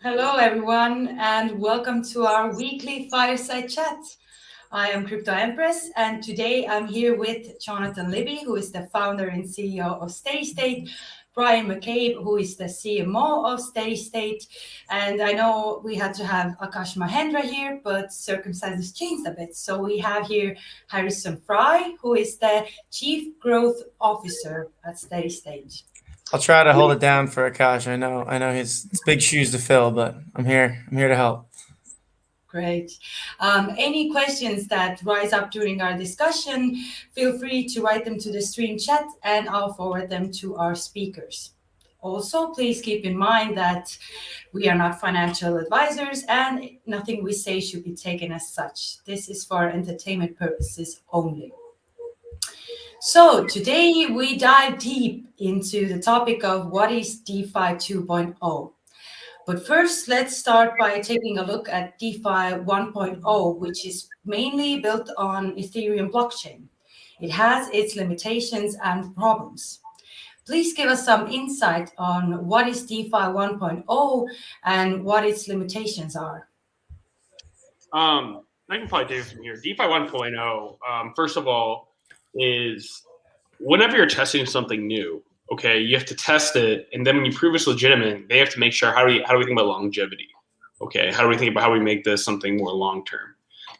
Hello, everyone, and welcome to our weekly Fireside Chat. I am Crypto Empress, and today I'm here with Jonathan Libby, who is the founder and CEO of Steady State, Brian McCabe, who is the CMO of Steady State, and I know we had to have Akash Mahendra here, but circumstances changed a bit. So we have here Harrison Frye, who is the Chief Growth Officer at Steady State. I'll try to hold it down for Akash. I know it's big shoes to fill, but I'm here. I'm here to help. Great. Any questions that rise up during our discussion, feel free to write them to the stream chat and I'll forward them to our speakers. Also, please keep in mind that we are not financial advisors and nothing we say should be taken as such. This is for entertainment purposes only. So today we dive deep into the topic of what is DeFi 2.0. But first, let's start by taking a look at DeFi 1.0, which is mainly built on Ethereum blockchain. It has its limitations and problems. Please give us some insight on what is DeFi 1.0 and what its limitations are. I can probably do from here. DeFi 1.0, first of all, is whenever you're testing something new, okay, you have to test it, and then when you prove it's legitimate, they have to make sure how do we think about longevity, okay? How do we think about how we make this something more long term?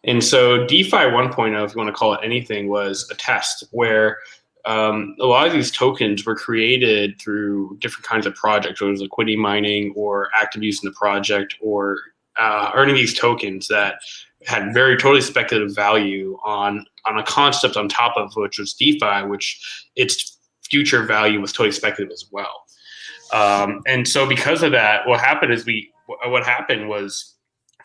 And so DeFi 1.0, if you want to call it anything, was a test where a lot of these tokens were created through different kinds of projects, whether it was liquidity mining or active use in the project or earning these tokens that had very totally speculative value on a concept on top of which was DeFi, which its future value was totally speculative as well. And so because of that, what happened was,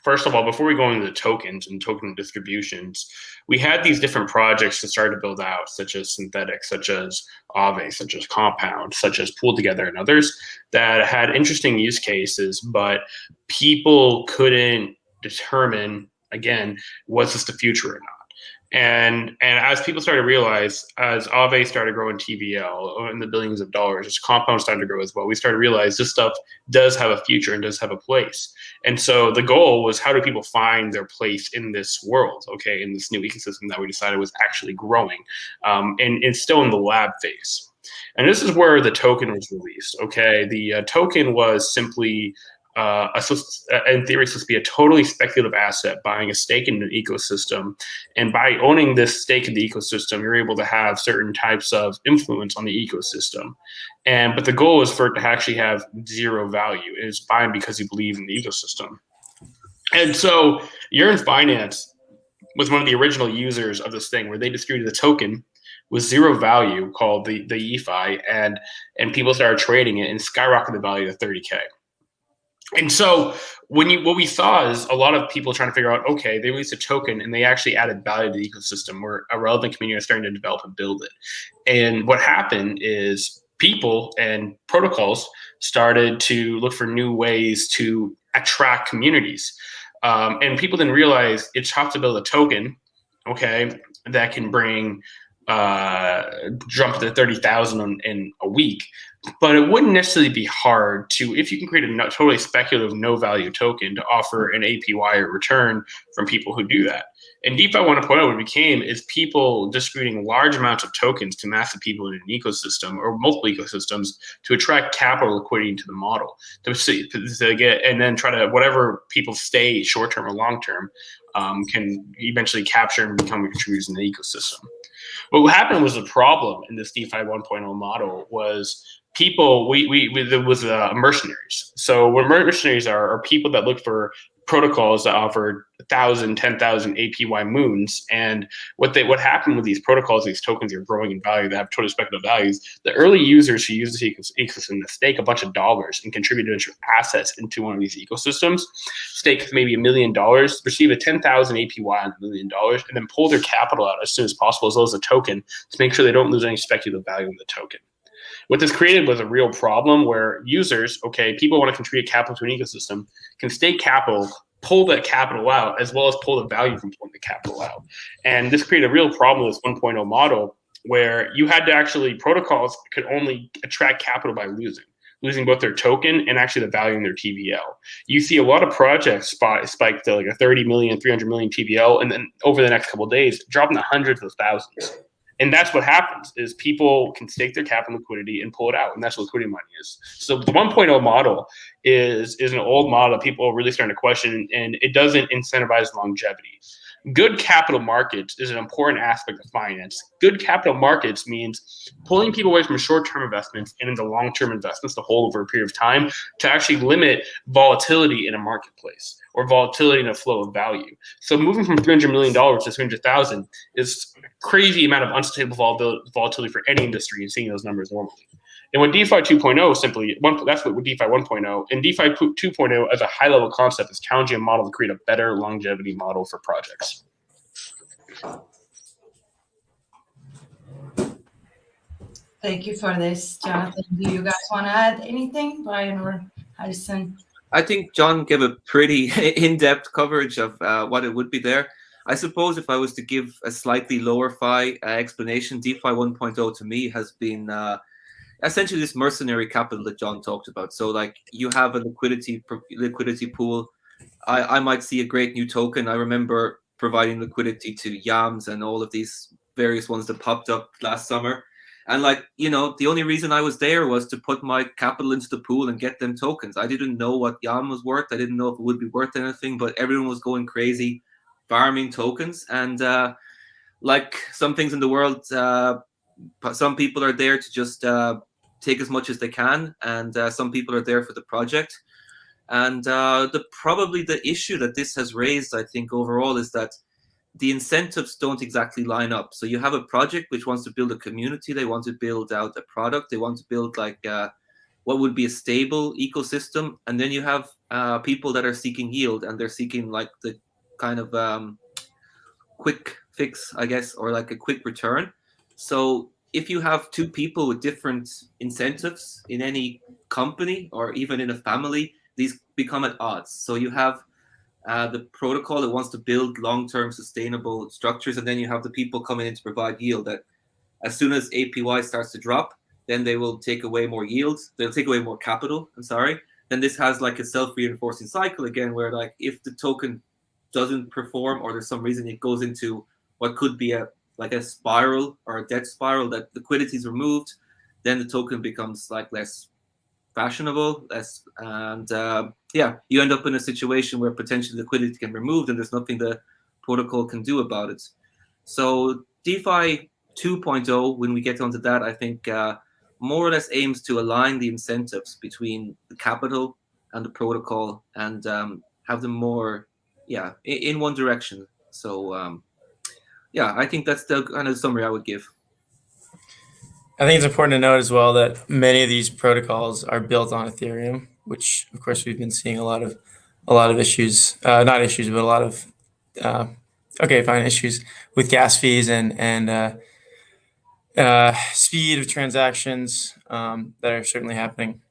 first of all, before we go into the tokens and token distributions, we had these different projects to start to build out, such as Synthetic, such as Aave, such as Compound, such as Pool Together, and others that had interesting use cases, but people couldn't determine, again, was this the future or not? And as people started to realize, as Aave started growing TVL in the billions of dollars, as Compound started to grow as well, we started to realize this stuff does have a future and does have a place. And so the goal was, how do people find their place in this world, okay, in this new ecosystem that we decided was actually growing, and it's still in the lab phase. And this is where the token was released, okay? The token was simply in theory, it's supposed to be a totally speculative asset, buying a stake in an ecosystem. And by owning this stake in the ecosystem, you're able to have certain types of influence on the ecosystem. But the goal is for it to actually have zero value. It's buying because you believe in the ecosystem. And so Yearn Finance was one of the original users of this thing, where they distributed the token with zero value called the EFI, and people started trading it and skyrocketed the value to 30K. And so what we saw is a lot of people trying to figure out, okay, they released a token and they actually added value to the ecosystem, where a relevant community is starting to develop and build it. And what happened is people and protocols started to look for new ways to attract communities. And people didn't realize it's tough to build a token, okay, that can bring jump to 30,000 in a week. But it wouldn't necessarily be hard to, if you can create a totally speculative, no value token to offer an APY or return from people who do that. And DeFi 1.0, what it became is people distributing large amounts of tokens to massive people in an ecosystem or multiple ecosystems to attract capital liquidity into the model to get, and then try to, whatever people stay short term or long term, can eventually capture and become contributors in the ecosystem. What happened was, the problem in this DeFi 1.0 model was people, there was mercenaries. So what mercenaries are people that look for protocols that offer 1,000, 10,000 APY moons. And what happened with these protocols, these tokens are growing in value, that have totally speculative values. The early users who use this ecosystem to stake a bunch of dollars and contribute assets into one of these ecosystems, stake maybe $1 million, receive a 10,000 APY on $1 million, and then pull their capital out as soon as possible, as well as a token, to make sure they don't lose any speculative value in the token. What this created was a real problem where users, okay, people want to contribute capital to an ecosystem, can stake capital, pull that capital out, as well as pull the value from pulling the capital out. And this created a real problem with this 1.0 model, where you had to actually, protocols could only attract capital by losing. losing both their token and actually the value in their TVL. You see a lot of projects spike to like a 30 million, 300 million TVL, and then over the next couple of days, dropping to hundreds of thousands. And that's what happens is people can stake their capital liquidity and pull it out. And that's what liquidity money is. So the 1.0 model is an old model that people are really starting to question, and it doesn't incentivize longevity. Good capital markets is an important aspect of finance. Good capital markets means pulling people away from short-term investments and into long-term investments to hold over a period of time to actually limit volatility in a marketplace or volatility in a flow of value. So moving from $300 million to 300,000 is a crazy amount of unsustainable volatility for any industry and seeing those numbers normally. And what DeFi 2.0 simply, that's what DeFi 1.0 and DeFi 2.0 as a high-level concept is challenging a model to create a better longevity model for projects. Thank you for this, Jonathan. Do you guys want to add anything, Brian or Harrison? I think John gave a pretty in-depth coverage of what it would be there. I suppose if I was to give a slightly lower fi explanation, DeFi 1.0 to me has been essentially this mercenary capital that John talked about. So like you have a liquidity pool. I might see a great new token. I remember providing liquidity to Yams and all of these various ones that popped up last summer. And like, you know, the only reason I was there was to put my capital into the pool and get them tokens. I didn't know what Yam was worth. I didn't know if it would be worth anything, but everyone was going crazy farming tokens. And like some things in the world, some people are there to just take as much as they can, and some people are there for the project. And probably the issue that this has raised, I think, overall is that the incentives don't exactly line up. So you have a project which wants to build a community, they want to build out a product, they want to build like what would be a stable ecosystem, and then you have people that are seeking yield, and they're seeking like the kind of quick fix, I guess, or like a quick return. So if you have two people with different incentives in any company or even in a family, these become at odds. So you have the protocol that wants to build long-term sustainable structures, and then you have the people coming in to provide yield that as soon as APY starts to drop, then they will take away more yields. They'll take away more capital. I'm sorry. Then this has like a self-reinforcing cycle again, where like if the token doesn't perform or there's some reason it goes into what could be a spiral or a debt spiral, that liquidity is removed, then the token becomes like less fashionable, and you end up in a situation where potentially liquidity can be removed and there's nothing the protocol can do about it. So DeFi 2.0, when we get onto that, I think more or less aims to align the incentives between the capital and the protocol and have them more in one direction. So I think that's the kind of summary I would give. I think it's important to note as well that many of these protocols are built on Ethereum, which of course we've been seeing a lot of issues, not issues, but a lot of issues with gas fees and speed of transactions that are certainly happening.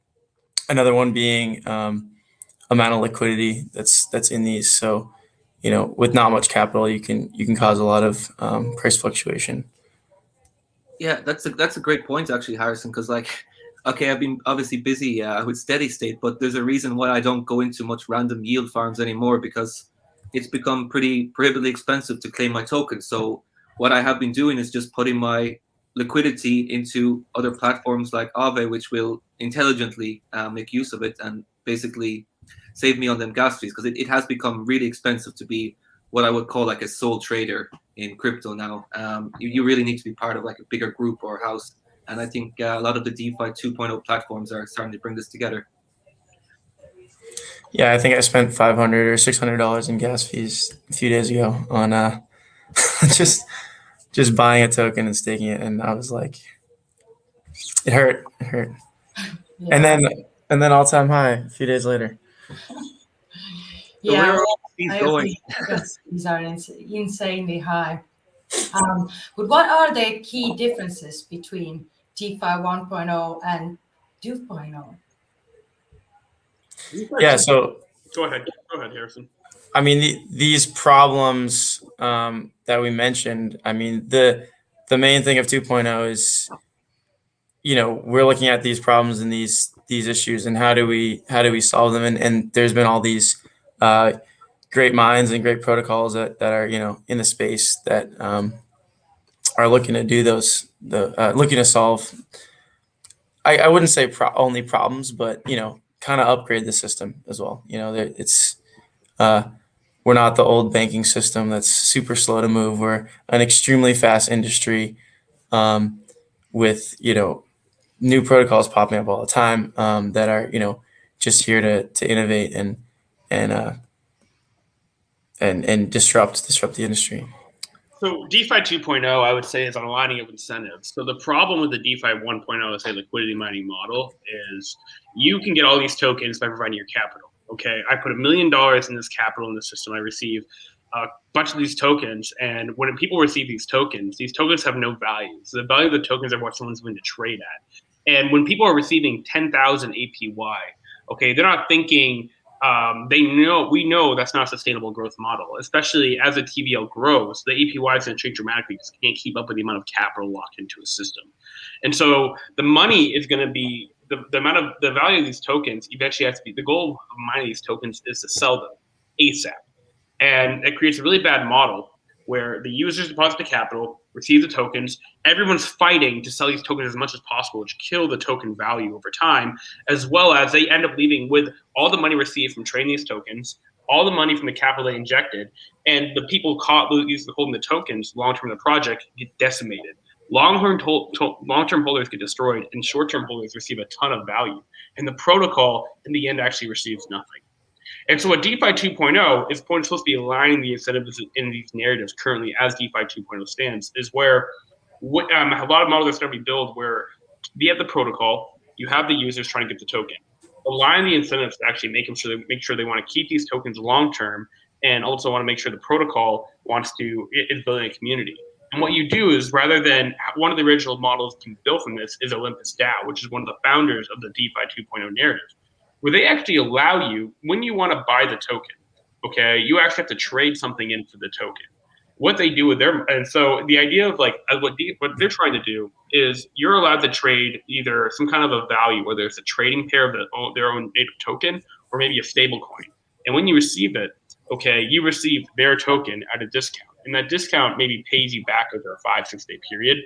Another one being amount of liquidity that's in these. So, you know, with not much capital, you can cause a lot of price fluctuation. Yeah, that's a great point actually, Harrison, because like, okay, I've been obviously busy with steady state, but there's a reason why I don't go into much random yield farms anymore, because it's become pretty prohibitively expensive to claim my token. So what I have been doing is just putting my liquidity into other platforms like Aave, which will intelligently make use of it and basically save me on them gas fees, because it has become really expensive to be what I would call like a sole trader in crypto now. You really need to be part of like a bigger group or house. And I think a lot of the DeFi 2.0 platforms are starting to bring this together. Yeah, I think I spent $500 or $600 in gas fees a few days ago on just buying a token and staking it, and I was like, it hurt. Yeah. And then all-time high a few days later. So where are all these going? These are insanely high. But what are the key differences between DeFi 1.0 and 2.0? Yeah, so Go ahead, Harrison. I mean, these problems that we mentioned, I mean, the main thing of 2.0 is, you know, we're looking at these problems in these these issues and how do we solve them? And there's been all these great minds and great protocols that are in the space that are looking to do looking to solve. I wouldn't say only problems, but kind of upgrade the system as well. It's we're not the old banking system that's super slow to move. We're an extremely fast industry with new protocols popping up all the time that are just here to innovate and disrupt the industry. So DeFi 2.0, I would say, is on aligning of incentives. So the problem with the DeFi 1.0, let's say, liquidity mining model is you can get all these tokens by providing your capital. Okay, I put $1 million in this capital in the system. I receive a bunch of these tokens, and when people receive these tokens have no value. So the value of the tokens are what someone's willing to trade at. And when people are receiving 10,000 APY, okay, they're not thinking. We know that's not a sustainable growth model, especially as the TVL grows. The APY is going to change dramatically because it can't keep up with the amount of capital locked into a system. And so the money is going to be the amount of the value of these tokens eventually has to be the goal of mining these tokens is to sell them ASAP. And it creates a really bad model where the users deposit the capital, receive the tokens. Everyone's fighting to sell these tokens as much as possible, which kill the token value over time, as well as they end up leaving with all the money received from trading these tokens, all the money from the capital they injected, and the people holding the tokens long-term in the project get decimated. Long-term holders get destroyed, and short-term holders receive a ton of value. And the protocol, in the end, actually receives nothing. And so what DeFi 2.0 is supposed to be aligning the incentives in these narratives currently as DeFi 2.0 stands, is where a lot of models are going to be built where you have the protocol, you have the users trying to get the token. Align the incentives to actually make sure they want to keep these tokens long term, and also want to make sure the protocol is building a community. And what you do is, rather than one of the original models built from this is Olympus DAO, which is one of the founders of the DeFi 2.0 narrative, where they actually allow you, when you want to buy the token, okay, you actually have to trade something in for the token. What they do with and so the idea of what they're trying to do is you're allowed to trade either some kind of a value, whether it's a trading pair of their own native token or maybe a stable coin. And when you receive it, okay, you receive their token at a discount. And that discount maybe pays you back over a 5-6 day period.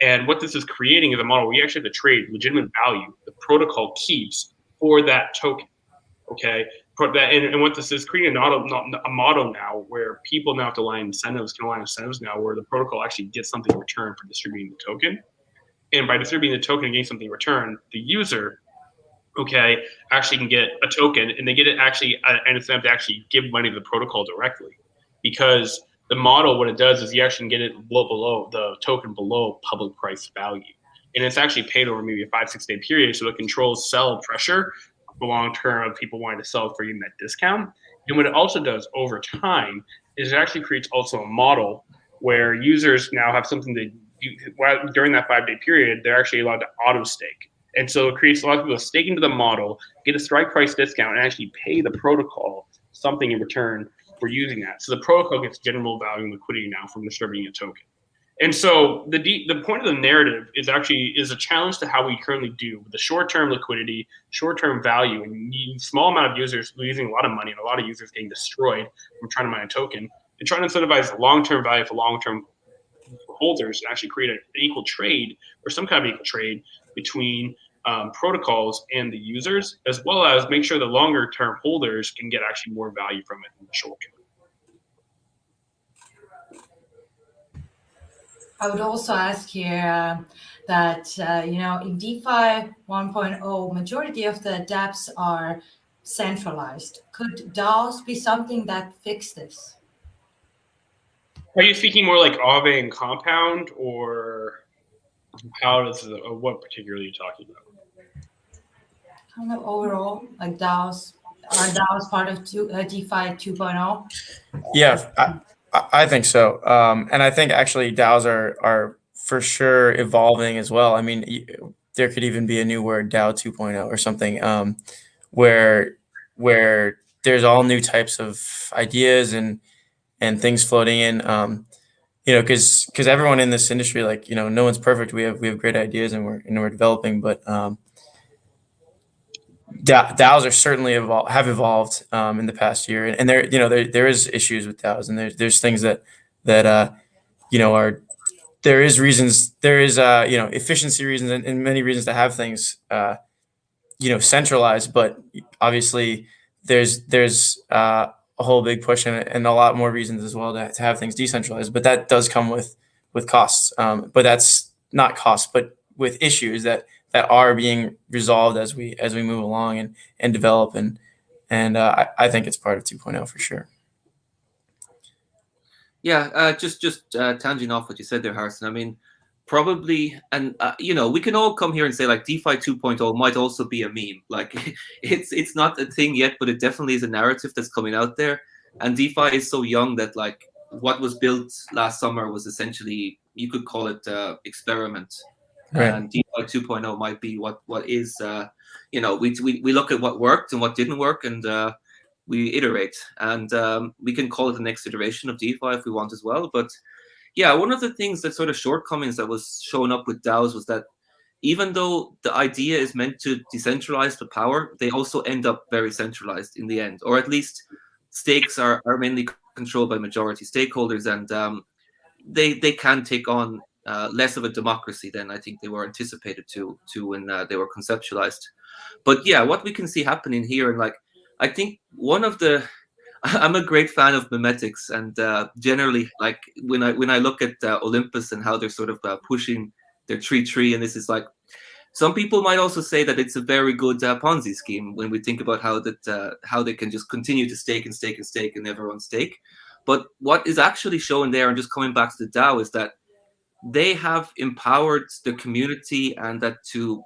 And what this is creating is a model where you actually have to trade legitimate value the protocol keeps for that token, okay? And what this is creating a model now where people now have to align incentives now where the protocol actually gets something in return for distributing the token. And by distributing the token and getting something in return, the user, okay, actually can get a token, and they get it actually an incentive to actually give money to the protocol directly. Because the model, what it does is you actually can get it below the token below public price value. And it's actually paid over maybe a 5-6 day period, so it controls sell pressure the long term of people wanting to sell for even that discount. And what it also does over time is it actually creates also a model where users now have something to do during that 5 day period. They're actually allowed to auto stake. And so it creates a lot of people to stake into the model, get a strike price discount, and actually pay the protocol something in return for using that. So the protocol gets general value and liquidity now from distributing a token. And so the point of the narrative is a challenge to how we currently do with the short-term liquidity, short-term value, and small amount of users losing a lot of money and a lot of users getting destroyed from trying to mine a token, and trying to incentivize long-term value for long-term holders and actually create an equal trade or some kind of equal trade between protocols and the users, as well as make sure the longer-term holders can get actually more value from it in the short term. I would also ask here that, in DeFi 1.0, majority of the dApps are centralized. Could DAOs be something that fix this? Are you speaking more like Aave and Compound, or what particularly are you talking about? Kind of overall, like DAOs. Are DAOs part of DeFi 2.0? Yeah, I think so. And I think actually DAOs are for sure evolving as well. I mean, there could even be a new word, DAO 2.0 or something, where there's all new types of ideas and things floating in. Because everyone in this industry, no one's perfect. We have great ideas and we're developing, but DAOs are certainly have evolved in the past year, and there is issues with DAOs, and there's things that are there is efficiency reasons and many reasons to have things centralized, but obviously there's a whole big push and a lot more reasons as well to have things decentralized, but that does come with costs, but that's not costs, but with issues that are being resolved as we move along and develop, and I think it's part of 2.0 for sure. Yeah, just tanging off what you said there, Harrison. I mean, probably, and we can all come here and say like DeFi 2.0 might also be a meme. Like it's not a thing yet, but it definitely is a narrative that's coming out there. And DeFi is so young that like what was built last summer was essentially, you could call it experiment. Right. And DeFi 2.0 might be what is we look at what worked and what didn't work, and we iterate, and we can call it the next iteration of DeFi if we want as well. But yeah, one of the things that sort of shortcomings that was showing up with DAOs was that even though the idea is meant to decentralize the power, they also end up very centralized in the end, or at least stakes are mainly controlled by majority stakeholders, and they can take on less of a democracy than I think they were anticipated to when they were conceptualized. But yeah, what we can see happening here, and like I think one of the I'm a great fan of memetics, and generally, like when I look at Olympus and how they're sort of pushing their tree, and this is like, some people might also say that it's a very good Ponzi scheme when we think about how they can just continue to stake and never run stake. But what is actually shown there, and just coming back to the DAO, is that they have empowered the community, and that to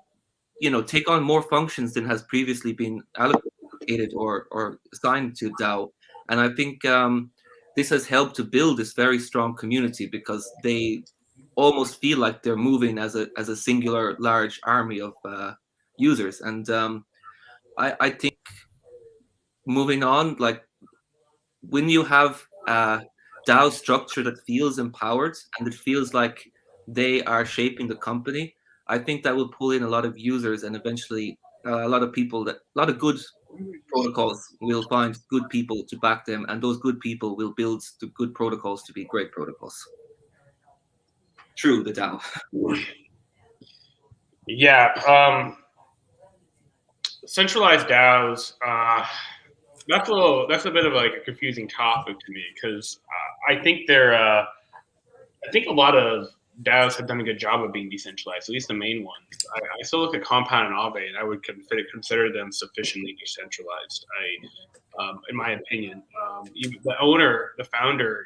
take on more functions than has previously been allocated or assigned to DAO. And I think this has helped to build this very strong community, because they almost feel like they're moving as a singular large army of users. And I think moving on, like when you have a DAO structure that feels empowered and it feels like they are shaping the company, I think that will pull in a lot of users, and eventually a lot of good protocols will find good people to back them, and those good people will build the good protocols to be great protocols. True, the DAO. Yeah, centralized DAOs. That's a bit of like a confusing topic to me, because I think I think a lot of DAOs have done a good job of being decentralized, at least the main ones. I still look at Compound and Aave, and I would consider them sufficiently decentralized. In my opinion, the owner, the founder.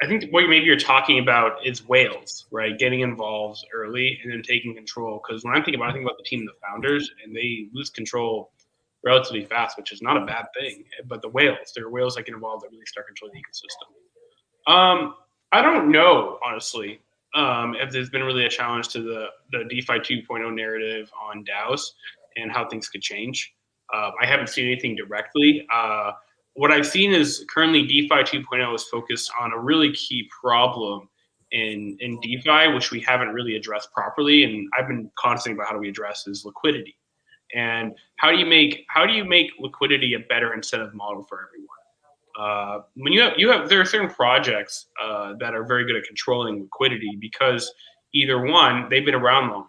I think what maybe you're talking about is whales, right? Getting involved early and then taking control. Because when I think about the team, the founders, and they lose control relatively fast, which is not a bad thing. But the whales, there are whales that get involved that really start controlling the ecosystem. I don't know, honestly, if there's been really a challenge to the DeFi 2.0 narrative on DAOs and how things could change. I haven't seen anything directly. What I've seen is currently DeFi 2.0 is focused on a really key problem in DeFi, which we haven't really addressed properly. And I've been concentrating about how do we address is liquidity. And how do you make liquidity a better incentive model for everyone? When there are certain projects that are very good at controlling liquidity, because either one, they've been around long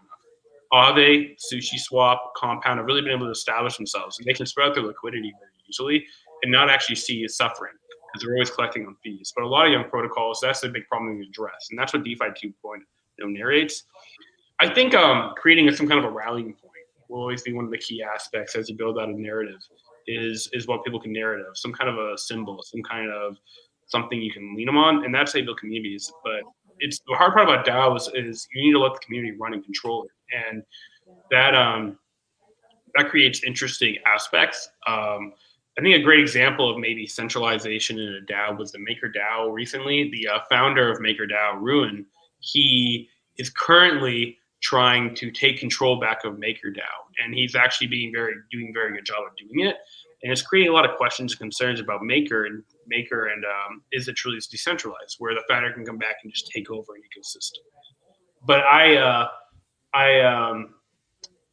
enough. Aave, SushiSwap, Compound have really been able to establish themselves, and they can spread out their liquidity very easily and not actually see it suffering, because they're always collecting on fees. But a lot of young protocols, that's the big problem we address, and that's what DeFi 2.0 narrates. I think creating some kind of a rallying point will always be one of the key aspects as you build out a narrative. Is what people can narrative, some kind of a symbol, some kind of something you can lean them on, and that's how you build communities. But it's the hard part about DAOs is you need to let the community run and control it, and that creates interesting aspects. I think a great example of maybe centralization in a DAO was the MakerDAO recently. The founder of MakerDAO, Ruin, he is currently trying to take control back of MakerDAO, and he's actually doing a very good job of doing it. And it's creating a lot of questions and concerns about Maker and is it truly decentralized, where the founder can come back and just take over an ecosystem. But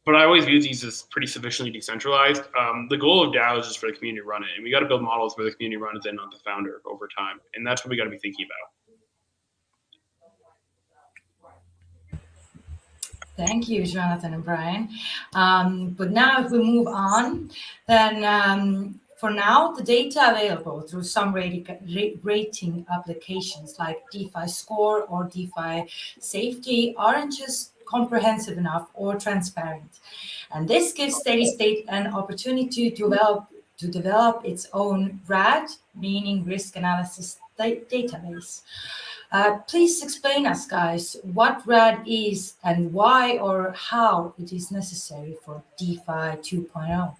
but I always view these as pretty sufficiently decentralized. The goal of DAOs is for the community to run it, and we got to build models where the community runs it, not the founder, over time, and that's what we got to be thinking about. Thank you, Jonathan and Brian. But now if we move on, then for now, the data available through some rating applications like DeFi Score or DeFi Safety aren't just comprehensive enough or transparent. And this gives Steady State an opportunity to develop its own RAD, meaning Risk Analysis Database. Please explain us, guys, what RAD is and why or how it is necessary for DeFi 2.0.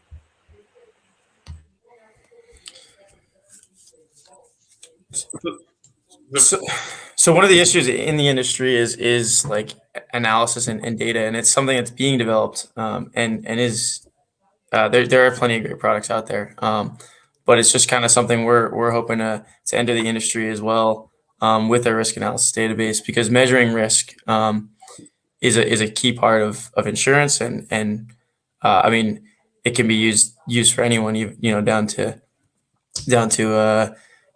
So one of the issues in the industry is like analysis and data, and it's something that's being developed, and is there are plenty of great products out there, but it's just kind of something we're hoping to enter the industry as well, with our risk analysis database, because measuring risk is a key part of insurance, and I mean, it can be used for anyone, down to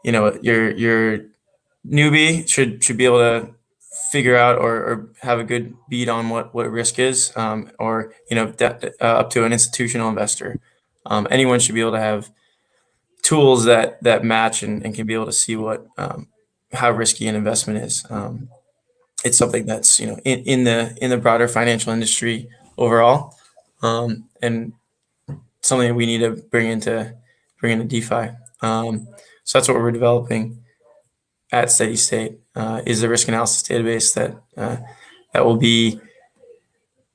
your newbie should be able to figure out or have a good beat on what risk is, or up to an institutional investor. Anyone should be able to have tools that match and can be able to see what how risky an investment is. It's something that's in the broader financial industry overall, and something that we need to bring into DeFi. So that's what we're developing at Steady State, is the risk analysis database that will be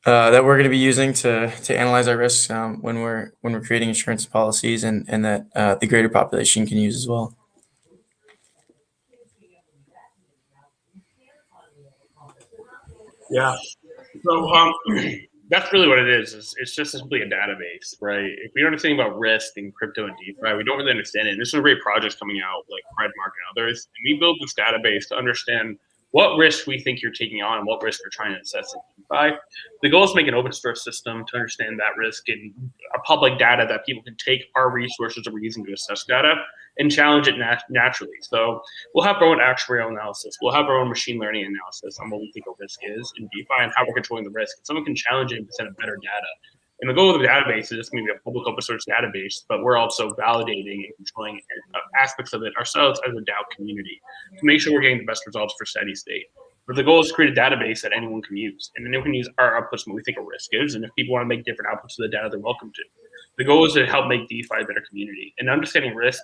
that we're going to be using to analyze our risks, when we're creating insurance policies, and that the greater population can use as well. Yeah. So that's really what it is. It's just simply a database, right? If we don't understand about risk in crypto and DeFi, we don't really understand it. And there's some great projects coming out like Pride Market and others. And we build this database to understand what risk we think you're taking on and what risk you're trying to assess in DeFi. The goal is to make an open source system to understand that risk in a public data that people can take our resources that we're using to assess data and challenge it naturally. So we'll have our own actuarial analysis. We'll have our own machine learning analysis on what we think a risk is in DeFi and how we're controlling the risk. And someone can challenge it and present a better data. And the goal of the database is just going to be a public open source database, but we're also validating and controlling aspects of it ourselves as a DAO community to make sure we're getting the best results for Steady State. But the goal is to create a database that anyone can use, and anyone can use our outputs and what we think a risk is. And if people want to make different outputs to the data, they're welcome to. The goal is to help make DeFi a better community. And understanding risk,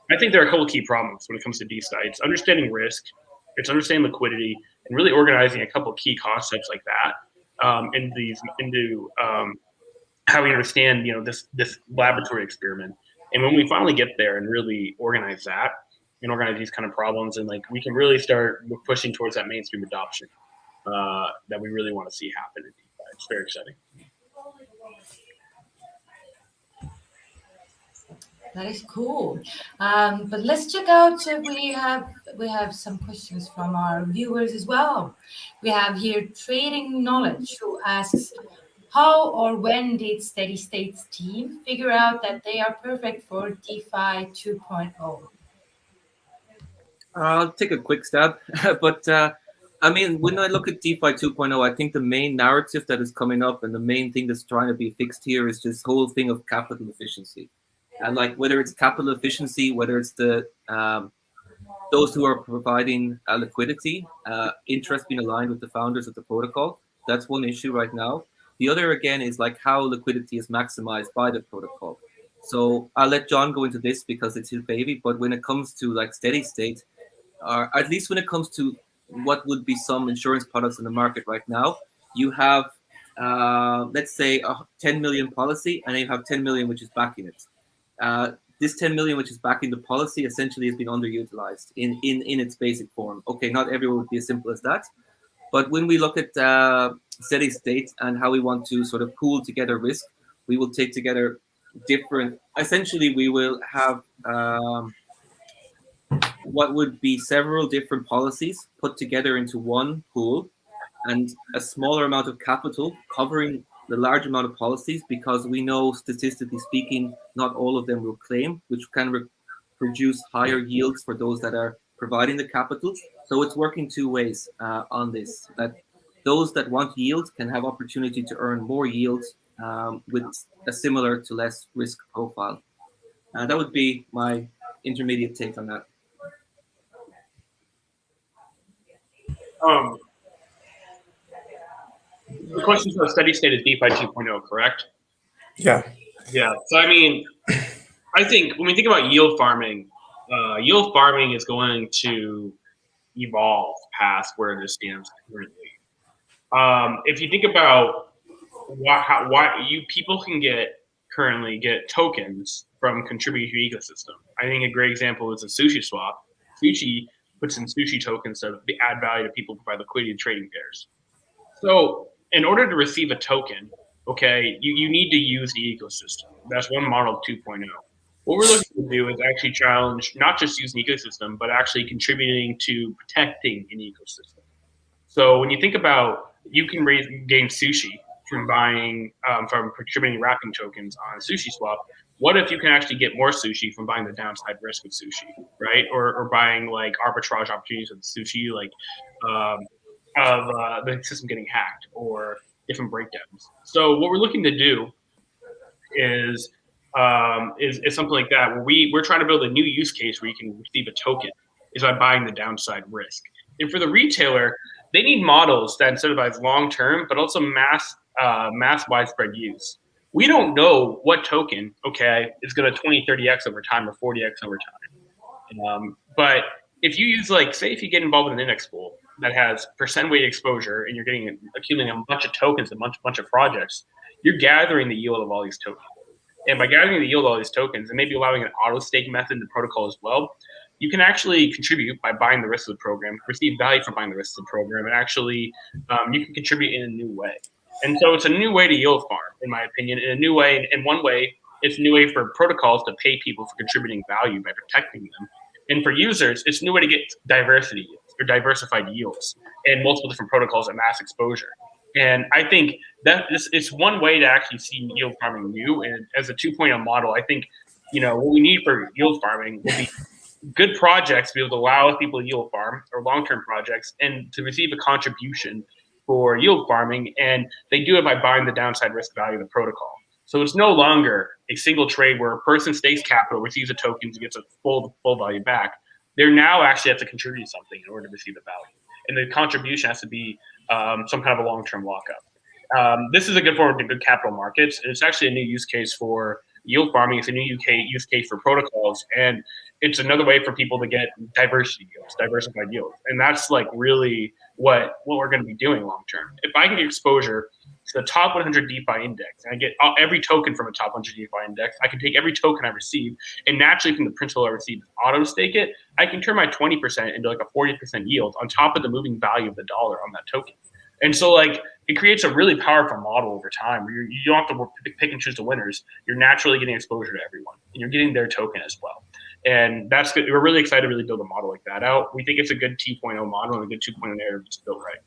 I think there are a couple of key problems when it comes to DeFi. It's understanding risk, it's understanding liquidity, and really organizing a couple of key concepts like that into how we understand this laboratory experiment. And when we finally get there and really organize that and organize these kind of problems, and we can really start pushing towards that mainstream adoption that we really want to see happen in DeFi. It's very exciting. That is cool. But let's check out. We have some questions from our viewers as well. We have here Trading Knowledge, who asks, how or when did Steady State's team figure out that they are perfect for DeFi 2.0? I'll take a quick stab, but I mean, when I look at DeFi 2.0, I think the main narrative that is coming up and the main thing that's trying to be fixed here is this whole thing of capital efficiency. And whether it's capital efficiency, whether it's the those who are providing liquidity, interest being aligned with the founders of the protocol, that's one issue right now. The other, again, is how liquidity is maximized by the protocol. So I'll let John go into this because it's his baby. But when it comes to Steady State, or at least when it comes to what would be some insurance products in the market right now, you have, let's say, a 10 million policy, and you have 10 million which is backing it. This 10 million which is backing the policy essentially has been underutilized in its basic form. Okay, not everyone would be as simple as that. But when we look at Steady State and how we want to sort of pool together risk, we will take together different, essentially we will have what would be several different policies put together into one pool, and a smaller amount of capital covering the large amount of policies, because we know, statistically speaking, not all of them will claim, which can produce higher yields for those that are providing the capital. So it's working two ways on this, that those that want yield can have opportunity to earn more yields with a similar to less risk profile. That would be my intermediate take on that. The question is about steady state of DeFi 2.0, correct? Yeah. Yeah. So, I mean, I think when we think about yield farming is going to evolve past where this stands currently. If you think about why people can currently get tokens from contributing to the ecosystem. I think a great example is a sushi swap. Sushi puts in sushi tokens to add value to people, provide liquidity and trading pairs. So in order to receive a token, okay, you need to use the ecosystem. That's one model of 2.0. What we're looking to do is actually challenge not just using the ecosystem, but actually contributing to protecting an ecosystem. So when you think about, you can gain sushi from contributing wrapping tokens on Sushi Swap. What if you can actually get more sushi from buying the downside risk of sushi, right? Or buying like arbitrage opportunities of sushi, like the system getting hacked or different breakdowns. So what we're looking to do is something like that, where we're trying to build a new use case where you can receive a token is by buying the downside risk. And for the retailer, they need models that incentivize long term, but also mass widespread use. We don't know what token, okay, is going to 20, 30x over time or 40x over time. But if you use, like, say, if you get involved in an index pool that has percent weighted exposure and you're accumulating a bunch of tokens, a bunch of projects, you're gathering the yield of all these tokens. And by gathering the yield of all these tokens and maybe allowing an auto stake method in the protocol as well, you can actually contribute by buying the risk of the program, receive value from buying the risk of the program, and actually you can contribute in a new way. And so it's a new way to yield farm, in my opinion, in a new way. In one way, it's a new way for protocols to pay people for contributing value by protecting them. And for users, it's a new way to get diversity yields or diversified yields and multiple different protocols at mass exposure. And I think that it's one way to actually see yield farming new. And as a 2.0 model, I think, what we need for yield farming will be good projects to be able to allow people to yield farm, or long-term projects, and to receive a contribution for yield farming. And they do it by buying the downside risk value of the protocol. So it's no longer a single trade where a person stakes capital, receives a token, and gets a full value back. They're now actually have to contribute something in order to receive the value. And the contribution has to be some kind of a long-term lockup. This is a good form of good capital markets. And it's actually a new use case for yield farming. It's a new use case for protocols. And it's another way for people to get diversity yields, diversified yields. And that's like really what we're going to be doing long term. If I can get exposure to the top 100 DeFi index, and I get every token from a top 100 DeFi index, I can take every token I receive, and naturally from the principal I receive, auto stake it. I can turn my 20% into like a 40% yield on top of the moving value of the dollar on that token. And so, like, it creates a really powerful model over time where you don't have to pick and choose the winners. You're naturally getting exposure to everyone, and you're getting their token as well. And that's good. We're really excited to really build a model like that out. We think it's a good 2.0 model and a good 2.0 narrative to build right.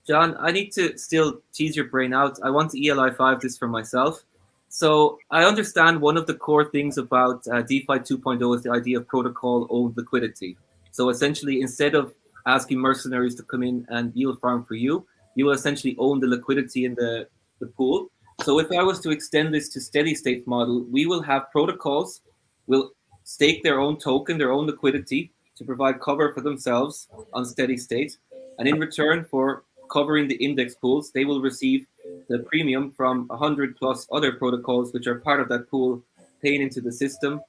John, I need to still tease your brain out. I want to ELI5 this for myself. So I understand one of the core things about DeFi 2.0 is the idea of protocol-owned liquidity. So essentially, instead of asking mercenaries to come in and yield farm for you, you will essentially own the liquidity in the pool. So if I was to extend this to steady state model, we will have protocols will stake their own token, their own liquidity to provide cover for themselves on steady state. And in return for covering the index pools, they will receive the premium from 100 plus other protocols, which are part of that pool, paying into the system.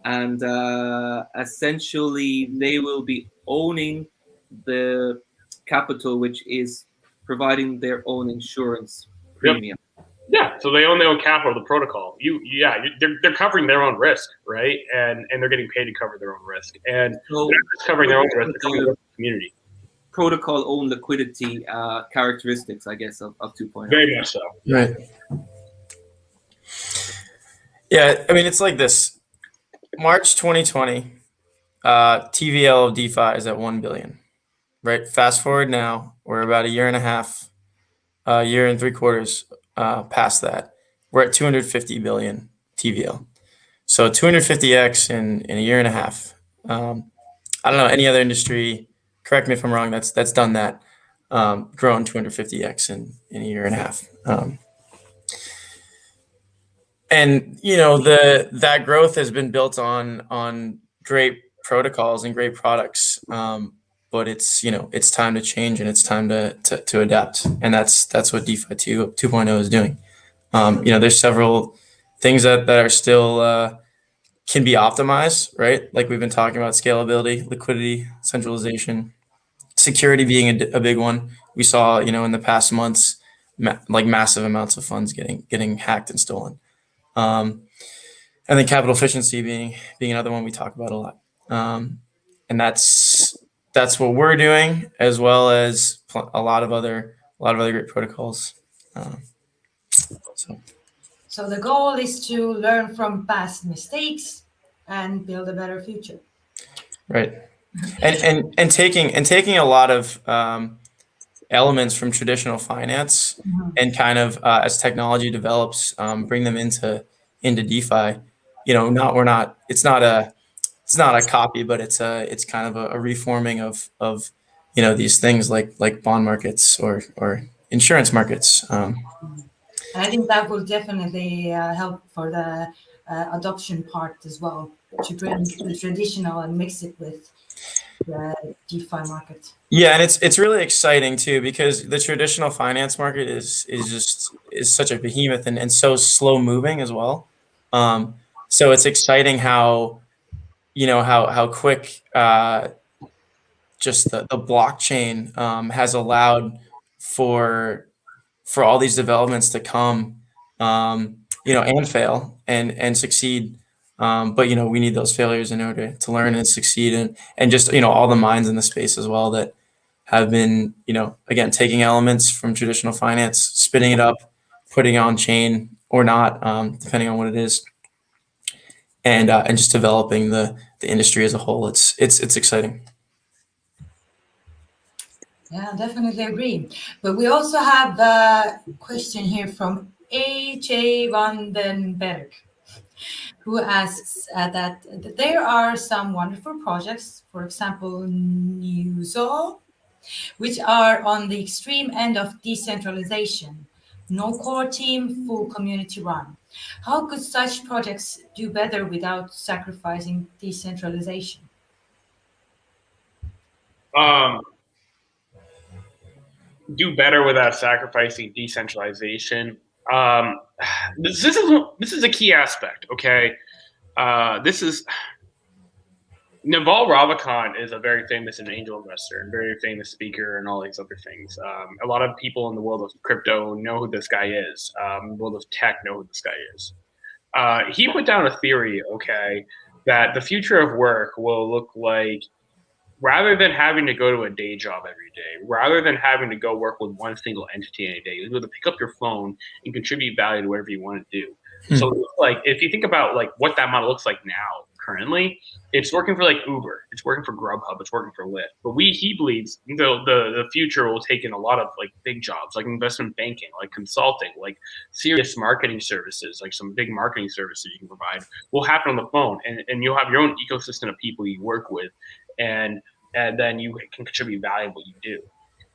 And essentially, they will be owning the capital, which is providing their own insurance premium. Yep. Yeah, so they own their own capital, the protocol. They're covering their own risk, right? And they're getting paid to cover their own risk. And so they're not just covering their own risk, they're covering the community. Protocol own liquidity characteristics, I guess, of 2.0. Very much so. Right. Yeah, I mean, it's like this. March 2020, TVL of DeFi is at 1 billion. Right. Fast forward now, we're about a year and a half, year and 3/4 past that. We're at 250 billion TVL. So 250x in a year and a half. I don't know any other industry. Correct me if I'm wrong. That's done that, grown 250x in a year and a half. And that growth has been built on great protocols and great products. But it's time to change, and it's time to adapt, and that's what DeFi 2.0 is doing. There's several things that are still can be optimized, right? Like we've been talking about: scalability, liquidity, centralization, security being a big one. We saw, in the past months, like massive amounts of funds getting hacked and stolen. And then capital efficiency being another one we talk about a lot. And that's what we're doing, as well as a lot of other great protocols. So the goal is to learn from past mistakes and build a better future. Right. And taking a lot of elements from traditional finance and kind of as technology develops, bring them into DeFi. It's not a copy, but it's kind of a reforming of these things like bond markets or insurance markets. And I think that will definitely help for the adoption part as well, to bring the traditional and mix it with the DeFi market. Yeah, and it's really exciting too, because the traditional finance market is such a behemoth and so slow moving as well. So it's exciting how quick just the blockchain has allowed for all these developments to come, and fail and succeed. But we need those failures in order to learn and succeed, and just all the minds in the space as well that have been, again, taking elements from traditional finance, spinning it up, putting it on chain or not, depending on what it is, and just developing the industry as a whole. It's exciting. Yeah, definitely agree. But we also have a question here from AJ Vandenberg, who asks that there are some wonderful projects, for example, Newzo, which are on the extreme end of decentralization. No core team, full community run. How could such projects do better without sacrificing decentralization? Do better without sacrificing decentralization. This is a key aspect. Okay, this is Naval Ravikant is a very famous and angel investor and very famous speaker and all these other things. A lot of people in the world of crypto know who this guy is. The world of tech know who this guy is. He put down a theory, okay, that the future of work will look like, rather than having to go to a day job every day, rather than having to go work with one single entity any day, you're able to pick up your phone and contribute value to whatever you want to do. So, like, if you think about like what that model looks like now, currently, it's working for like Uber, it's working for Grubhub, it's working for Lyft. But he believes the future will take in a lot of like big jobs, like investment banking, like consulting, like serious marketing services, like some big marketing services you can provide will happen on the phone, and you'll have your own ecosystem of people you work with, and then you can contribute value in what you do.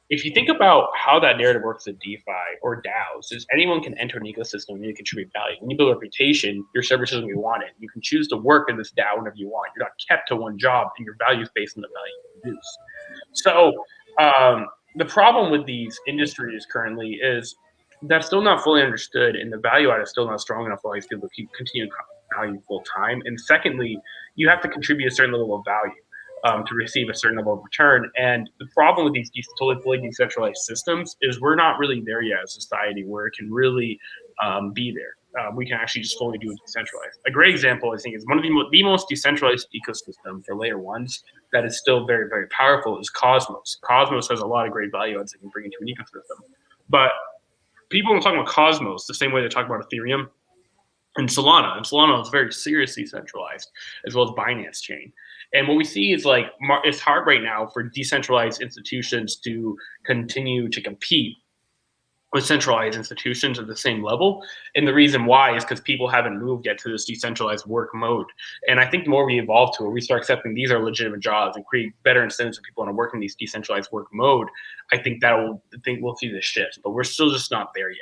If you think about how that narrative works at DeFi or DAOs, is anyone can enter an ecosystem and you contribute value. When you build a reputation, your service is when you want it. You can choose to work in this DAO whenever you want. You're not kept to one job, and your value is based on the value you produce. So the problem with these industries currently is that's still not fully understood, and the value add is still not strong enough for all these people to continue value full time. And secondly, you have to contribute a certain level of value to receive a certain level of return. And the problem with these totally decentralized systems is we're not really there yet as a society where it can really be there. We can actually just fully do it decentralized. A great example, I think, is one of the most decentralized ecosystem for layer ones that is still very, very powerful is Cosmos. Cosmos has a lot of great value adds they can bring into an ecosystem. But people don't talk about Cosmos the same way they talk about Ethereum and Solana. And Solana is very seriously centralized, as well as Binance Chain. And what we see is like it's hard right now for decentralized institutions to continue to compete with centralized institutions at the same level. And the reason why is because people haven't moved yet to this decentralized work mode. And I think the more we evolve to it, we start accepting these are legitimate jobs and create better incentives for people to work in these decentralized work mode. I think we'll see this shift, but we're still just not there yet.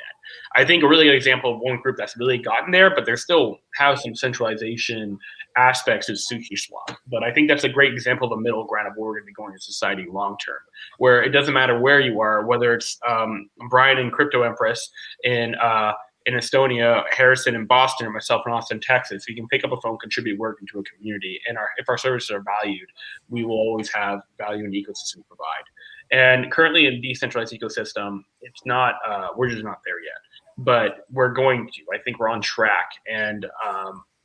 I think a really good example of one group that's really gotten there, but they still have some centralization aspects is Sushi Swap. But I think that's a great example of a middle ground of where we're going to be going in society long term, where it doesn't matter where you are, whether it's Brian and Crypto Empress in Estonia, Harrison in Boston, or myself in Austin, Texas. We can pick up a phone, contribute work into a community, and if our services are valued, we will always have value in the ecosystem to provide. And currently in decentralized ecosystem, it's not, we're just not there yet, but we're going to. I think we're on track, and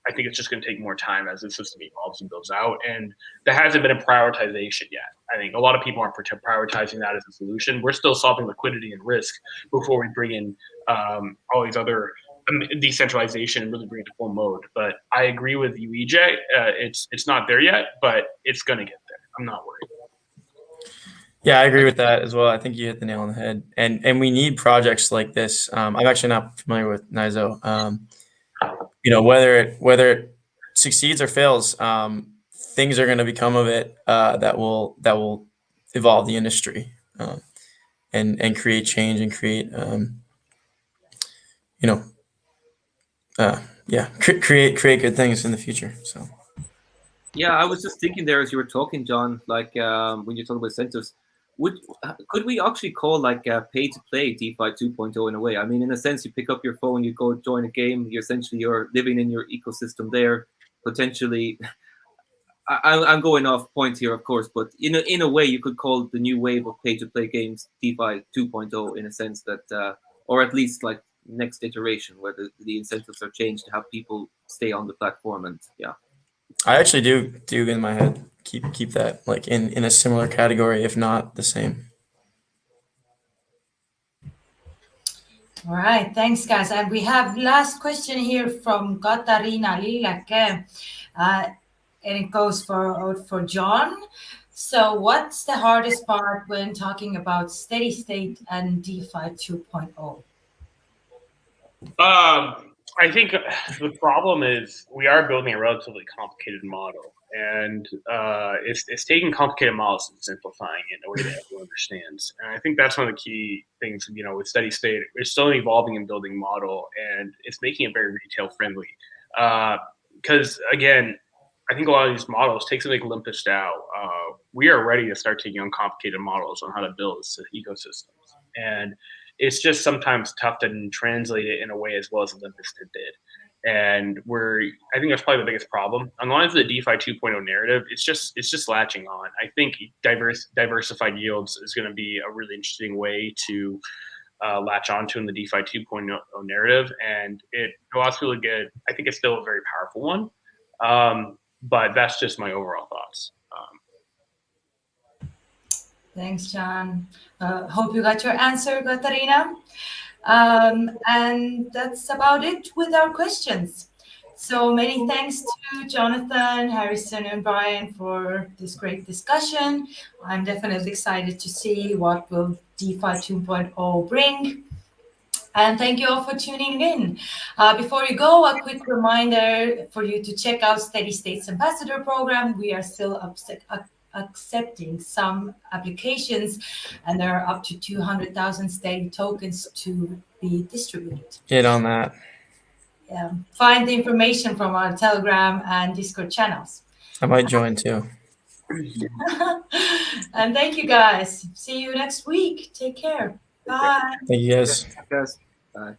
I think it's just going to take more time as the system evolves and builds out. And there hasn't been a prioritization yet. I think a lot of people aren't prioritizing that as a solution. We're still solving liquidity and risk before we bring in all these other decentralization and really bring it to full mode. But I agree with you, EJ. It's not there yet, but it's going to get there. I'm not worried. Yeah, I agree with that as well. I think you hit the nail on the head. And we need projects like this. I'm actually not familiar with NIZO. Whether it succeeds or fails, things are going to become of it that will evolve the industry and create change and create create good things in the future. So yeah, I was just thinking there as you were talking, John, like when you're talking about incentives, could we actually call like pay to play DeFi 2.0 in a way? I mean, in a sense, you pick up your phone, you go join a game, you're living in your ecosystem there. Potentially, I'm going off point here, of course, but in a way, you could call the new wave of pay to play games DeFi 2.0 in a sense that, or at least like next iteration where the incentives are changed to have people stay on the platform. And yeah, I actually do in my head keep that like in a similar category, if not the same. All right, thanks, guys. And we have last question here from Katarina Lilleke, and it goes for John. So, what's the hardest part when talking about steady state and DeFi 2.0? I think the problem is we are building a relatively complicated model, and it's taking complicated models and simplifying it in a way that everyone understands. And I think that's one of the key things, with steady state. It's still an evolving and building model, and it's making it very retail friendly. Because again, I think a lot of these models take something like Olympus DAO. We are ready to start taking on complicated models on how to build ecosystems, and it's just sometimes tough to translate it in a way as well as Olympus did. And I think that's probably the biggest problem. On the lines of the DeFi 2.0 narrative, it's just latching on. I think diversified yields is going to be a really interesting way to latch onto in the DeFi 2.0 narrative. And it also really good. I think it's still a very powerful one. But that's just my overall thoughts. Thanks, John. Hope you got your answer, Katarina. And that's about it with our questions. So many thanks to Jonathan, Harrison, and Brian for this great discussion. I'm definitely excited to see what will DeFi 2.0 bring. And thank you all for tuning in. Before you go, a quick reminder for you to check out Steady State's Ambassador Program. We are still accepting some applications, and there are up to 200,000 steady tokens to be distributed. Get on that. Yeah. Find the information from our Telegram and Discord channels. I might join too. And thank you, guys. See you next week. Take care. Bye. Thank you, guys. guys. Bye.